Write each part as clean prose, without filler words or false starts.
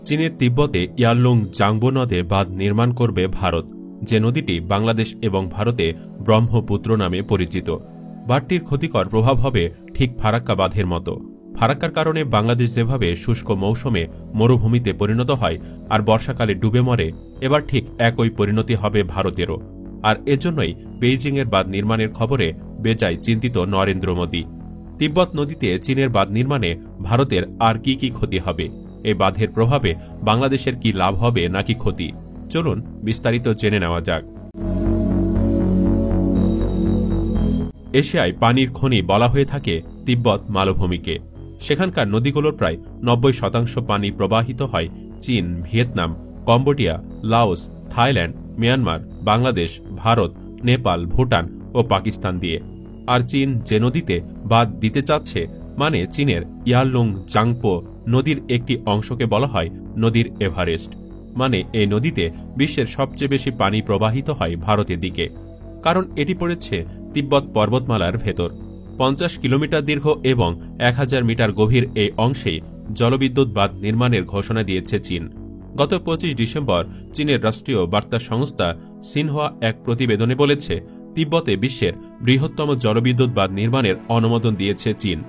চীনের তিব্বতে ইয়ারলুং জাংবো নদে বাঁধ নির্মাণ করবে ভারত, যে নদীটি বাংলাদেশ এবং ভারতে ব্রহ্মপুত্র নামে পরিচিত। বাঁধটির ক্ষতিকর প্রভাব হবে ঠিক ফারাক্কা বাঁধের মতো। ফারাক্কার কারণে বাংলাদেশ যেভাবে শুষ্ক মৌসুমে মরুভূমিতে পরিণত হয় আর বর্ষাকালে ডুবে মরে, এবার ঠিক একই পরিণতি হবে ভারতেরও। আর এজন্যই বেইজিংয়ের বাঁধ নির্মাণের খবরে বেজায় চিন্তিত নরেন্দ্র মোদী। তিব্বত নদীতে চীনের বাঁধ নির্মাণে ভারতের আর কি কি ক্ষতি হবে, এই বাঁধের প্রভাবে বাংলাদেশের কি লাভ হবে নাকি ক্ষতি, চলুন বিস্তারিত জেনে নেওয়া যাক। এশিয়ায় পানির খনি বলা হয়ে থাকে তিব্বত মালভূমিকে। সেখানকার নদীগুলোর প্রায় 90% পানি প্রবাহিত হয় চীন, Vietnam, Cambodia, Laos, Thailand, Myanmar, Bangladesh, Bharat, Nepal, Bhutan ও পাকিস্তান দিয়ে। আর চীন যে নদীতে বাঁধ দিতে চাচ্ছে, মানে চীনের ইয়ারলুং জাংপো নদীর একটি অংশকে বলা হয় নদীর এভারেস্ট। মানে এই নদীতে বিশ্বের সবচেয়ে বেশি পানি প্রবাহিত হয় ভারতের দিকে, কারণ এটি পড়েছে তিব্বত পর্বতমালার ভেতর। 50 কিলোমিটার দীর্ঘ এবং 1000 মিটার গভীর এই অংশে জলবিদ্যুৎ বাঁধ নির্মাণের ঘোষণা দিয়েছে চীন। গত 25 ডিসেম্বর চীনের রাষ্ট্রীয় বার্তা সংস্থা সিনহুয়া এক প্রতিবেদনে বলেছে, তিব্বতে বিশ্বের বৃহত্তম জলবিদ্যুৎ বাঁধ নির্মাণের অনুমোদন দিয়েছে চীন।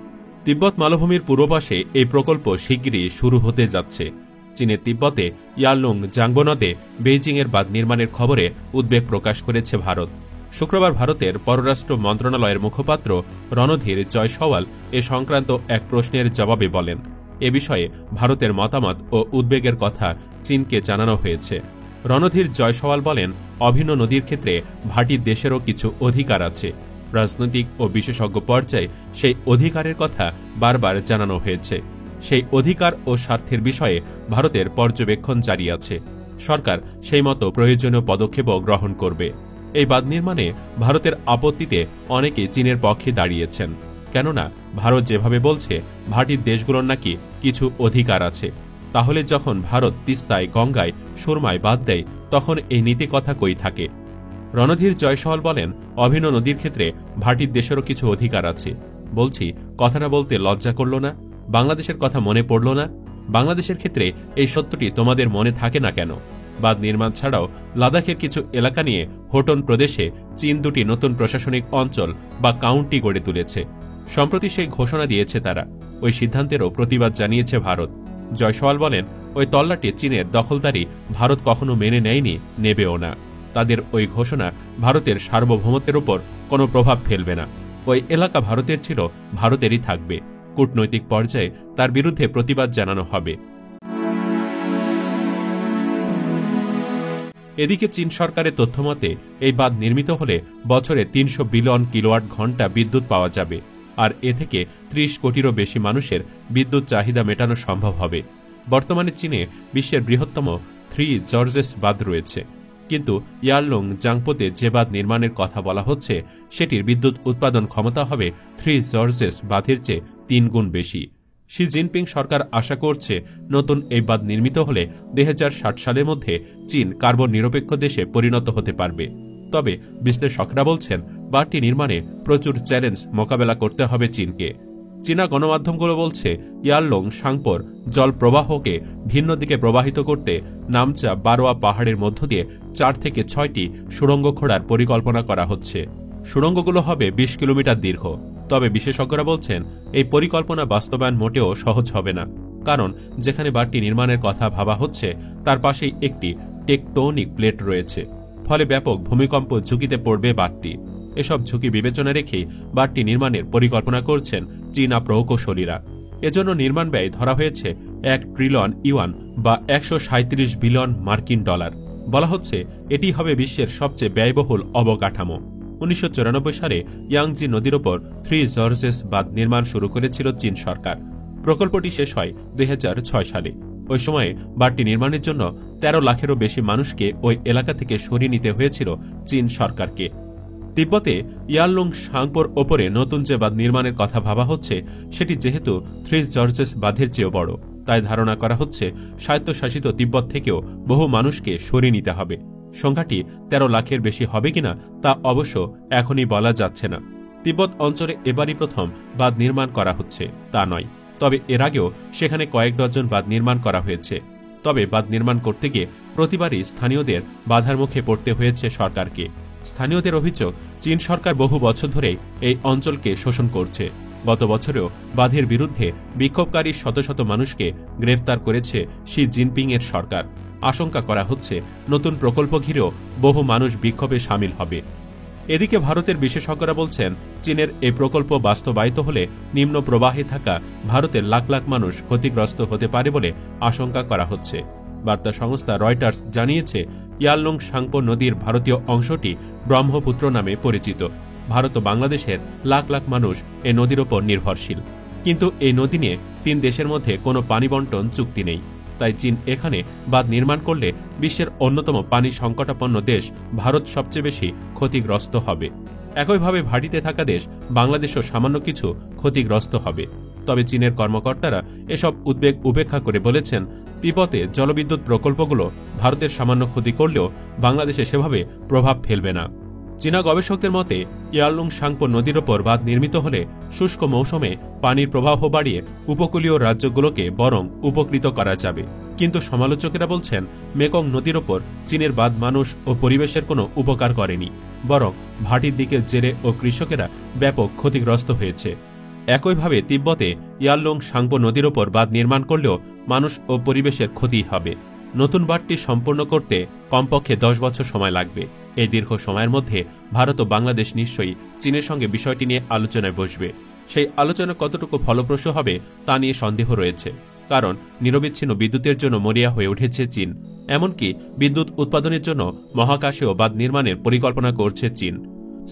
তিব্বত মালভূমির পূর্ব পাশে এই প্রকল্প শিগগিরই শুরু হতে যাচ্ছে। চীনের তিব্বতে ইয়ারলুং জাংবো নদে বেইজিংয়ের বাঁধ নির্মাণের খবরে উদ্বেগ প্রকাশ করেছে ভারত। শুক্রবার ভারতের পররাষ্ট্র মন্ত্রণালয়ের মুখপাত্র রণধীর জয়সওয়াল এ সংক্রান্ত এক প্রশ্নের জবাবে বলেন, এ বিষয়ে ভারতের মতামত ও উদ্বেগের কথা চীনকে জানানো হয়েছে। রণধীর জয়সওয়াল বলেন, অভিন্ন নদীর ক্ষেত্রে ভাটির দেশেরও কিছু অধিকার আছে। রাজনৈতিক ও বিশেষজ্ঞ পর্যায়ে সেই অধিকারের কথা বারবার জানানো হয়েছে। সেই অধিকার ও স্বার্থের বিষয়ে ভারতের পর্যবেক্ষণ জারি আছে। সরকার সেই মতো প্রয়োজনীয় পদক্ষেপও গ্রহণ করবে। এই বাঁধ নির্মাণে ভারতের আপত্তিতে অনেকে চীনের পক্ষে দাঁড়িয়েছেন, কেননা ভারত যেভাবে বলছে ভাটির দেশগুলোর নাকি কিছু অধিকার আছে। তাহলে যখন ভারত তিস্তায়, গঙ্গায়, সুরমায় বাঁধ দেয়, তখন এই নীতি কথা কই থাকে? রণধীর জয়সওয়াল বলেন, অভিন্ন নদীর ক্ষেত্রে ভাটির দেশেরও কিছু অধিকার আছে। বলছি, কথাটা বলতে লজ্জা করল না? বাংলাদেশের কথা মনে পড়ল না? বাংলাদেশের ক্ষেত্রে এই সত্যটি তোমাদের মনে থাকে না কেন? বাঁধ নির্মাণ ছাড়াও লাদাখের কিছু এলাকা নিয়ে হোটন প্রদেশে চীন 2টি নতুন প্রশাসনিক অঞ্চল বা কাউন্টি গড়ে তুলেছে। সম্প্রতি সেই ঘোষণা দিয়েছে তারা। ওই সিদ্ধান্তেরও প্রতিবাদ জানিয়েছে ভারত। জয়সওয়াল বলেন, ওই তল্লাটে চীনের দখলদারি ভারত কখনো মেনে নেয়নি, নেবেও না। তাদের ওই ঘোষণা ভারতের সার্বভৌমত্বের উপর কোনো প্রভাব ফেলবে না। ওই এলাকা ভারতের ছিল, ভারতেরই থাকবে। কূটনৈতিক পর্যায়ে তার বিরুদ্ধে প্রতিবাদ জানানো হবে। এদিকে চীন সরকারের তথ্যমতে এই বাঁধ নির্মিত হলে বছরে 300 বিলিয়ন কিলোওয়াট ঘণ্টা বিদ্যুৎ পাওয়া যাবে। আর এ থেকে 30 কোটিরও বেশি মানুষের বিদ্যুৎ চাহিদা মেটানো সম্ভব হবে। বর্তমানে চীনে বিশ্বের বৃহত্তম 3 জর্জেস বাঁধ রয়েছে, কিন্তু ইয়ারলুং জাংপোতে যে বাঁধ নির্মাণের কথা বলা হচ্ছে, সেটির বিদ্যুৎ উৎপাদন ক্ষমতা হবে 3 জর্জেস বাঁধের চেয়ে 3 গুণ বেশি। শি জিনপিং সরকার আশা করছে, নতুন এই বাঁধ নির্মিত হলে 2060 সালের মধ্যে চীন কার্বন নিরপেক্ষ দেশে পরিণত হতে পারবে। তবে বিশ্লেষকরা বলছেন, বাঁধটি নির্মাণে প্রচুর চ্যালেঞ্জ মোকাবেলা করতে হবে চীনকে। চীনা গণমাধ্যমগুলো বলছে, ইয়ারলুং সাংপোর জল প্রবাহকে ভিন্ন দিকে প্রবাহিত করতে নামচা বারোয়া পাহাড়ের মধ্য দিয়ে 4 থেকে 6টি সুড়ঙ্গ খোঁড়ার পরিকল্পনা করা হচ্ছে। সুড়ঙ্গগুলো হবে 20 কিলোমিটার দীর্ঘ। তবে বিশেষজ্ঞরা বলছেন, এই পরিকল্পনা বাস্তবায়ন মোটেও সহজ হবে না, কারণ যেখানে বাঁধটি নির্মাণের কথা ভাবা হচ্ছে তার পাশেই একটি টেকটোনিক প্লেট রয়েছে। ফলে ব্যাপক ভূমিকম্প ঝুঁকিতে পড়বে বাঁধটি। এসব ঝুঁকি বিবেচনা রেখেই বাঁধটি নির্মাণের পরিকল্পনা করছেন চীনা প্রকৌশলীরা। এজন্য নির্মাণ ব্যয় ধরা হয়েছে 1 ট্রিলিয়ন ইউয়ান বা 137 বিলিয়ন মার্কিন ডলার। বলা হচ্ছে, এটি হবে বিশ্বের সবচেয়ে ব্যয়বহুল অবকাঠামো। 1994 সালে ইয়াংজি নদীর ওপর 3 জর্জেস বাঁধ নির্মাণ শুরু করেছিল চীন সরকার। প্রকল্পটি শেষ হয় 2006 সালে। ওই সময়ে বাঁধটি নির্মাণের জন্য 13 লাখেরও বেশি মানুষকে ওই এলাকা থেকে সরিয়ে নিতে হয়েছিল চীন সরকারকে। তিব্বতে ইয়ারলুং সাংপোর ওপরে নতুন যে বাঁধ নির্মাণের কথা ভাবা হচ্ছে, সেটি যেহেতু 3 জর্জেস বাঁধের চেয়েও বড়, তাই ধারণা করা হচ্ছে স্বায়ত্তশাসিত তিব্বত থেকেও বহু মানুষকে সরিয়ে নিতে হবে। সংখ্যাটি 13 লাখের বেশি হবে কিনা তা অবশ্য এখনই বলা যাচ্ছে না। তিব্বত অঞ্চলে এবারই প্রথম বাঁধ নির্মাণ করা হচ্ছে তা নয়, তবে এর আগেও সেখানে কয়েক ডজন বাঁধ নির্মাণ করা হয়েছে। তবে বাঁধ নির্মাণ করতে গিয়ে প্রতিবারই স্থানীয়দের বাধার মুখে পড়তে হয়েছে সরকারকে। স্থানীয়দের অভিযোগ, চীন সরকার বহু বছর ধরেই এই অঞ্চলকে শোষণ করছে। গত বছরেও বাঁধের বিরুদ্ধে বিক্ষোভকারী শত শত মানুষকে গ্রেফতার করেছে শি জিনপিং এর সরকার। আশঙ্কা করা হচ্ছে নতুন প্রকল্প ঘিরেও বহু মানুষ বিক্ষোভে সামিল হবে। এদিকে ভারতের বিশেষজ্ঞরা বলছেন, চীনের এই প্রকল্প বাস্তবায়িত হলে নিম্ন প্রবাহে থাকা ভারতের লাখ লাখ মানুষ ক্ষতিগ্রস্ত হতে পারে বলে আশঙ্কা করা হচ্ছে। বার্তা সংস্থা রয়টার্স জানিয়েছে, ইয়ারলুং সাংপো নদীর ভারতীয় অংশটি ব্রহ্মপুত্র নামে পরিচিত। ভারত ও বাংলাদেশের লাখ লাখ মানুষ এই নদীর ওপর নির্ভরশীল। কিন্তু এই নদী নিয়ে 3 দেশের মধ্যে কোনো পানি বন্টন চুক্তি নেই। তাই চীন এখানে বাঁধ নির্মাণ করলে বিশ্বের অন্যতম পানি সংকটাপন্ন দেশ ভারত সবচেয়ে বেশি ক্ষতিগ্রস্ত হবে। একইভাবে ভাটিতে থাকা দেশ বাংলাদেশও সামান্য কিছু ক্ষতিগ্রস্ত হবে। তবে চীনের কর্মকর্তারা এসব উদ্বেগ উপেক্ষা করে বলেছেন, তিব্বতে জলবিদ্যুৎ প্রকল্পগুলো ভারতের সামান্য ক্ষতি করলেও বাংলাদেশে সেভাবে প্রভাব ফেলবে না। চীনা গবেষকদের মতে, ইয়ারলুং সাংপো নদীর ওপর বাঁধ নির্মিত হলে শুষ্ক মৌসুমে পানির প্রবাহ বাড়িয়ে উপকূলীয় রাজ্যগুলোকে বরং উপকৃত করা যাবে। কিন্তু সমালোচকেরা বলছেন, মেকং নদীর ওপর চীনের বাঁধ মানুষ ও পরিবেশের কোনো উপকার করেনি, বরং ভাটির দিকের জেলে ও কৃষকেরা ব্যাপক ক্ষতিগ্রস্ত হয়েছে। একইভাবে তিব্বতে ইয়ারলুং সাংপো নদীর ওপর বাঁধ নির্মাণ করলেও মানুষ ও পরিবেশের ক্ষতি হবে। নতুন বাঁধটি সম্পন্ন করতে কমপক্ষে 10 বছর সময় লাগবে। এই দীর্ঘ সময়ের মধ্যে ভারত ও বাংলাদেশ নিশ্চয়ই চীনের সঙ্গে বিষয়টি নিয়ে আলোচনায় বসবে। সেই আলোচনা কতটুকু ফলপ্রসূ হবে তা নিয়ে সন্দেহ রয়েছে, কারণ নিরবিচ্ছিন্ন বিদ্যুতের জন্য মরিয়া হয়ে উঠেছে চীন। এমনকি বিদ্যুৎ উৎপাদনের জন্য মহাকাশেও বাঁধ নির্মাণের পরিকল্পনা করছে চীন।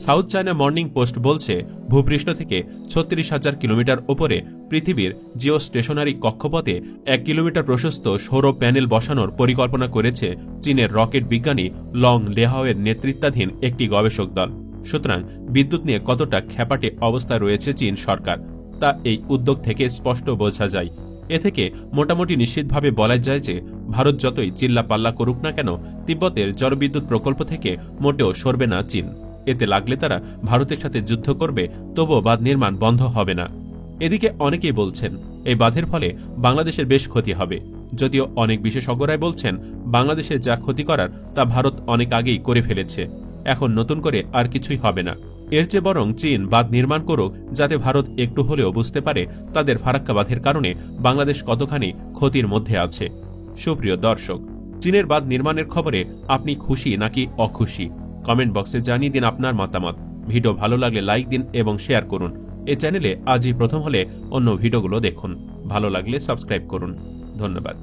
সাউথ চায়না মর্নিং পোস্ট বলছে, ভূপৃষ্ঠ থেকে 36,000 কিলোমিটার ওপরে পৃথিবীর জিও স্টেশনারি কক্ষপথে 1 কিলোমিটার প্রশস্ত সৌর প্যানেল বসানোর পরিকল্পনা করেছে চীনের রকেট বিজ্ঞানী লং লেহাওয়ের নেতৃত্বাধীন একটি গবেষক দল। সুতরাং বিদ্যুৎ নিয়ে কতটা খ্যাপাটে অবস্থায় রয়েছে চীন সরকার, তা এই উদ্যোগ থেকে স্পষ্ট বোঝা যায়। এ থেকে মোটামুটি নিশ্চিতভাবে বলা যায় যে, ভারত যতই চিল্লাপাল্লা করুক না কেন, তিব্বতের জলবিদ্যুৎ প্রকল্প থেকে মোটেও সরবে না চীন। এতে লাগলে তারা ভারতের সাথে যুদ্ধ করবে, তবুও বাঁধ নির্মাণ বন্ধ হবে না। এদিকে অনেকেই বলছেন, এই বাঁধের ফলে বাংলাদেশের বেশ ক্ষতি হবে। যদিও অনেক বিশেষজ্ঞরাই বলছেন, বাংলাদেশের যা ক্ষতি করার তা ভারত অনেক আগেই করে ফেলেছে, এখন নতুন করে আর কিছুই হবে না। এর চেয়ে বরং চীন বাঁধ নির্মাণ করুক, যাতে ভারত একটু হলেও বুঝতে পারে তাদের ফারাক্কা বাঁধের কারণে বাংলাদেশ কতখানি ক্ষতির মধ্যে আছে। সুপ্রিয় দর্শক, চীনের বাঁধ নির্মাণের খবরে আপনি খুশি নাকি অখুশি? কমেন্ট বক্সে জানিয়ে দিন আপনার মতামত। ভিডিও ভালো লাগলে লাইক দিন এবং শেয়ার করুন। এই চ্যানেলে আজই প্রথম হলে অন্য ভিডিওগুলো দেখুন। ভালো লাগলে সাবস্ক্রাইব করুন। ধন্যবাদ।